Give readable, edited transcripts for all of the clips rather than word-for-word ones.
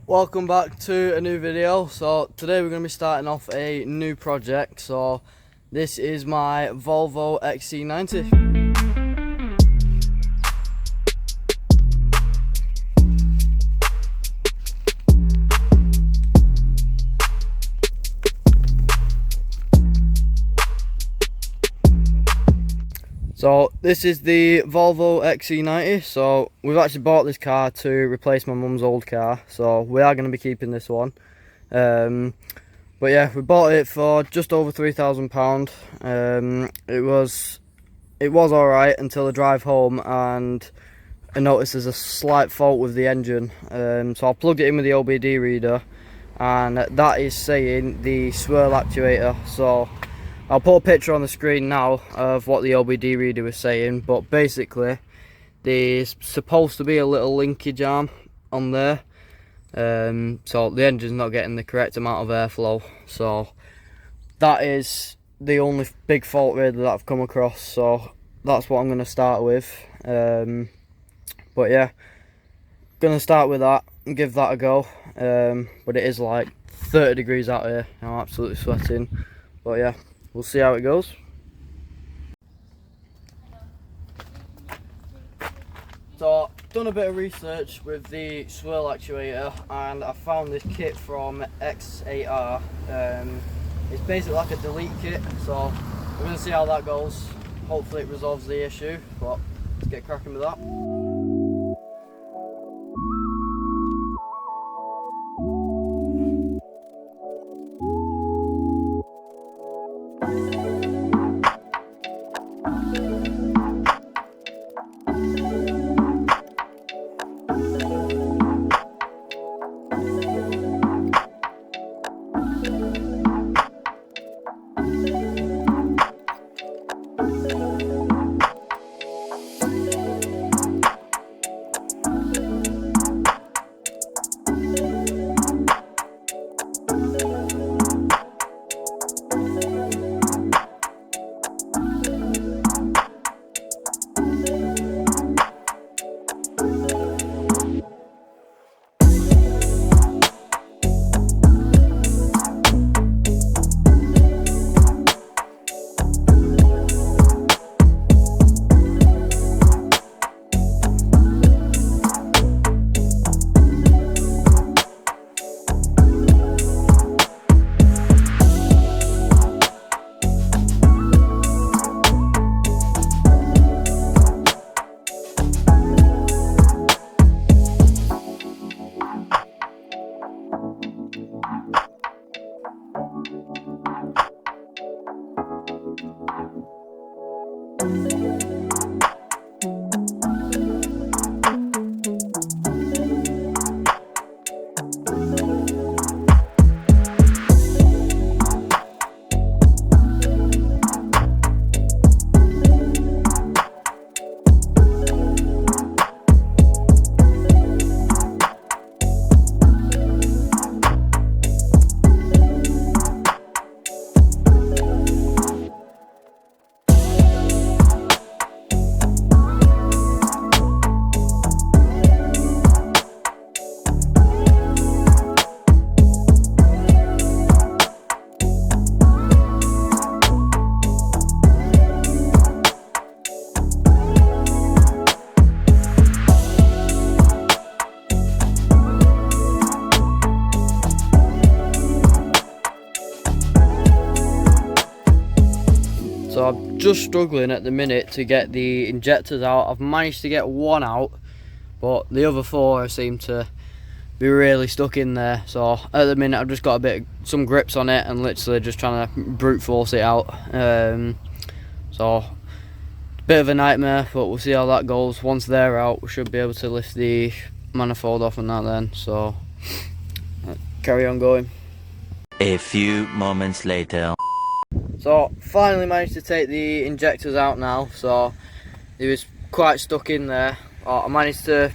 Welcome back to a new video. So today we're going to be starting off a new project. So this is my Volvo Xc90. So this is the Volvo Xc90. So we've actually bought this car to replace my mum's old car, so we are going to be keeping this one. But yeah, we bought it for just over £3,000. It was alright until the drive home, and I noticed there's a slight fault with the engine. So I plugged it in with the OBD reader, and that is saying the swirl actuator. So I'll put a picture on the screen now of what the OBD reader was saying, but basically there's supposed to be a little linkage arm on there, so the engine's not getting the correct amount of airflow. So that is the only big fault really that I've come across, so that's what I'm going to start with. But yeah, going to start with that and give that a go. But it is like 30 degrees out here, I'm absolutely sweating, but yeah, we'll see how it goes. So, done a bit of research with the swirl actuator, and I found this kit from X8R. It's basically like a delete kit, so we're going to see how that goes. Hopefully it resolves the issue, but let's get cracking with that. So I'm just struggling at the minute to get the injectors out. I've managed to get one out, but the other four seem to be really stuck in there. So at the minute I've just got some grips on it and literally just trying to brute force it out. So bit of a nightmare, but we'll see how that goes. Once they're out, we should be able to lift the manifold off and that then. So carry on going. A few moments later. So finally managed to take the injectors out now, so it was quite stuck in there. I managed to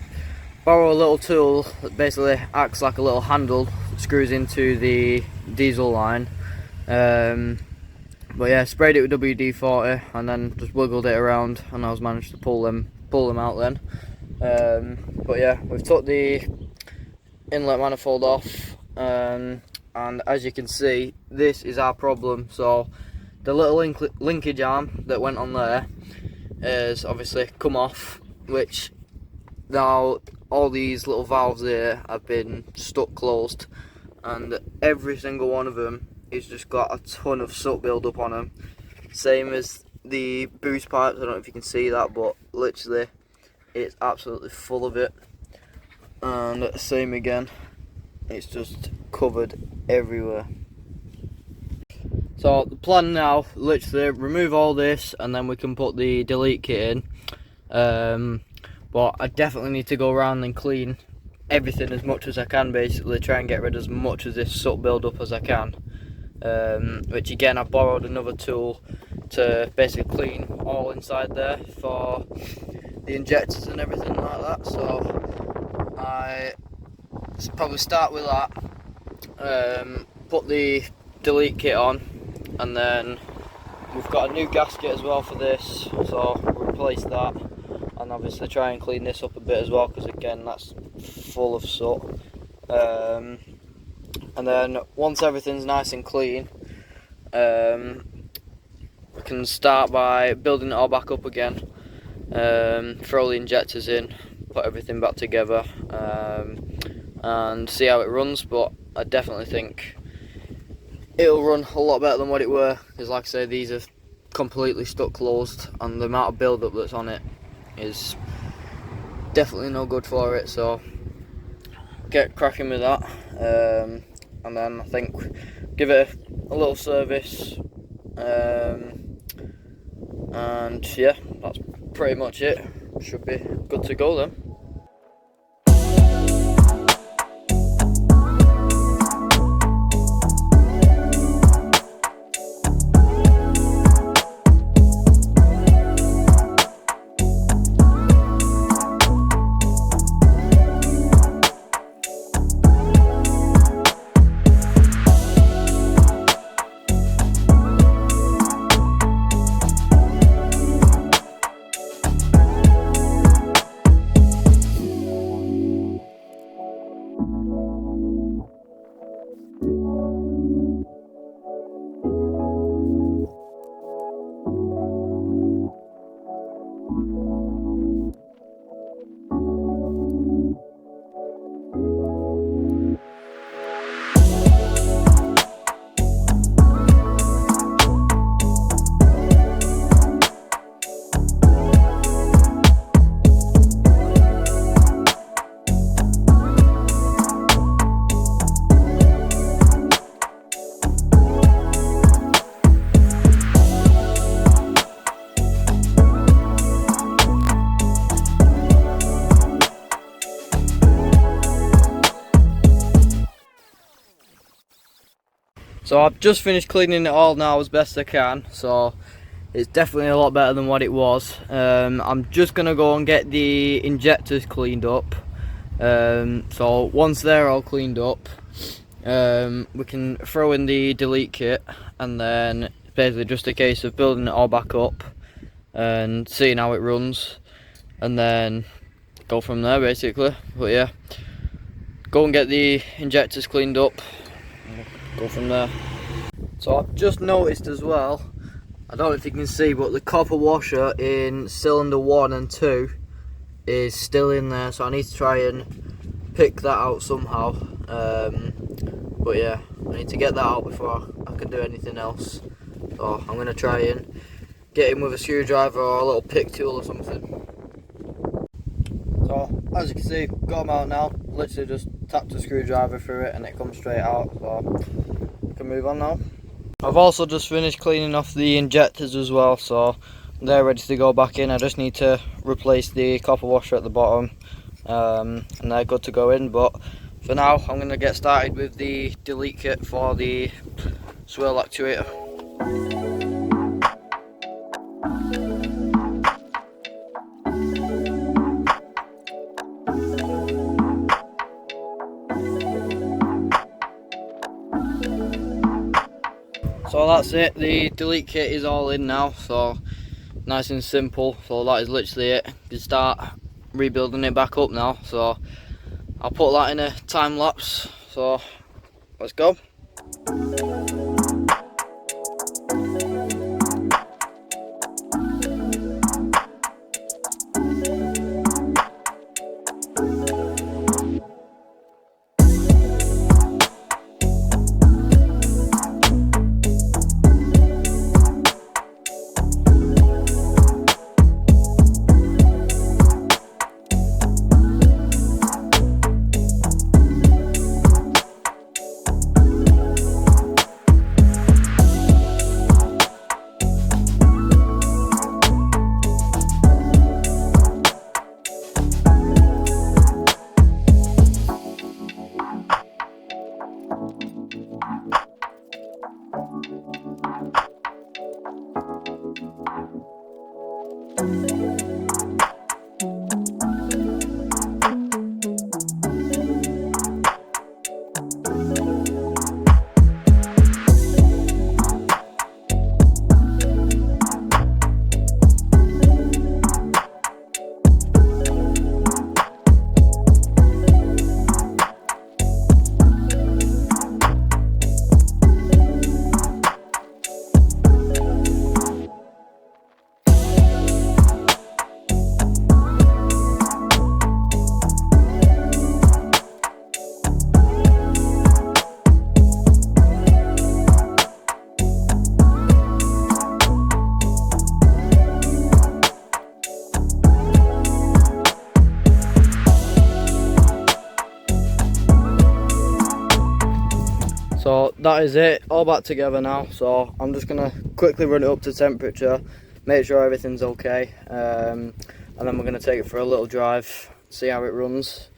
borrow a little tool that basically acts like a little handle that screws into the diesel line. But yeah, sprayed it with WD-40 and then just wiggled it around, and I was managed to pull them out then. But yeah, we've took the inlet manifold off, and as you can see, this is our problem. So the little linkage arm that went on there is obviously come off, which now all these little valves here have been stuck closed, and every single one of them has just got a ton of soot build up on them. Same as the boost pipes. I don't know if you can see that, but literally it's absolutely full of it. And same again, it's just covered everywhere. So the plan now, literally remove all this and then we can put the delete kit in. But I definitely need to go around and clean everything as much as I can, basically try and get rid of as much of this soot build up as I can. Which again, I borrowed another tool to basically clean all inside there for the injectors and everything like that. So I probably start with that, put the delete kit on, and then we've got a new gasket as well for this, so we'll replace that, and obviously try and clean this up a bit as well, because again that's full of soot. And then once everything's nice and clean, we can start by building it all back up again, throw the injectors in, put everything back together, and see how it runs. But I definitely think it'll run a lot better than what it were, because like I say, these are completely stuck closed, and the amount of build up that's on it is definitely no good for it. So get cracking with that, and then I think give it a little service, and yeah, that's pretty much it. Should be good to go then. So I've just finished cleaning it all now as best I can, so it's definitely a lot better than what it was. I'm just going to go and get the injectors cleaned up. So once they're all cleaned up, we can throw in the delete kit, and then it's basically just a case of building it all back up and seeing how it runs, and then go from there basically. But yeah, go and get the injectors cleaned up, go from there. So I've just noticed as well, I don't know if you can see, but the copper washer in cylinder 1 and 2 is still in there, so I need to try and pick that out somehow. But yeah, I need to get that out before I can do anything else. So I'm going to try and get in with a screwdriver or a little pick tool or something. So as you can see, got them out now. Literally just tapped a screwdriver through it and it comes straight out. So we can move on now. I've also just finished cleaning off the injectors as well, so they're ready to go back in. I just need to replace the copper washer at the bottom, and they're good to go in. But for now, I'm going to get started with the delete kit for the swirl actuator. So that's it, the delete kit is all in now, so nice and simple. So that is literally it. You can start rebuilding it back up now. So I'll put that in a time lapse, so let's go. So that is it, all back together now. So I'm just gonna quickly run it up to temperature, make sure everything's okay, and then we're gonna take it for a little drive, see how it runs,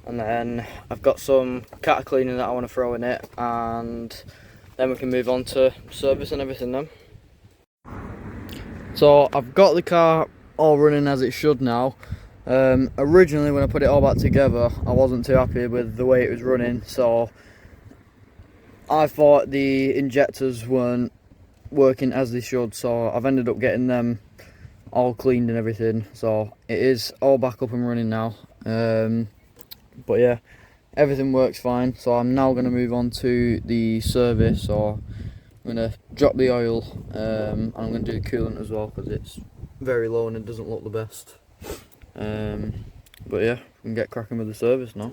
and then I've got some cat cleaning that I want to throw in it, and then we can move on to service and everything then. So I've got the car all running as it should now. Originally when I put it all back together, I wasn't too happy with the way it was running, so I thought the injectors weren't working as they should, so I've ended up getting them all cleaned and everything. So it is all back up and running now. But yeah, everything works fine. So I'm now going to move on to the service. So I'm going to drop the oil, and I'm going to do the coolant as well because it's very low and it doesn't look the best. But yeah, we can get cracking with the service now.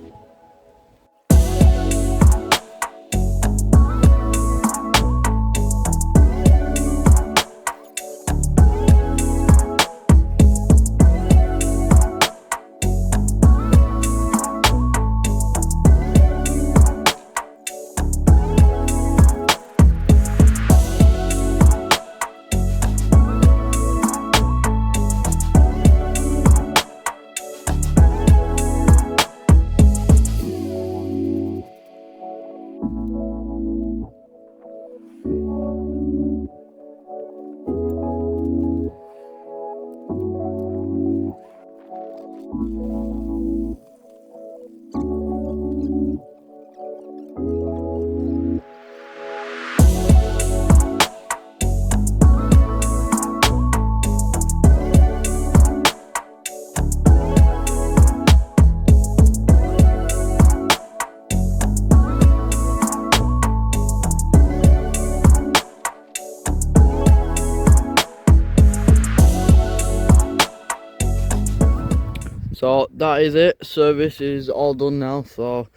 So that is it, service is all done now, so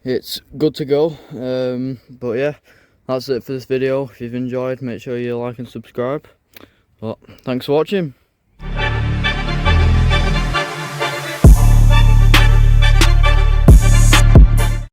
it's good to go. But yeah, that's it for this video. If you've enjoyed, make sure you like and subscribe. But thanks for watching.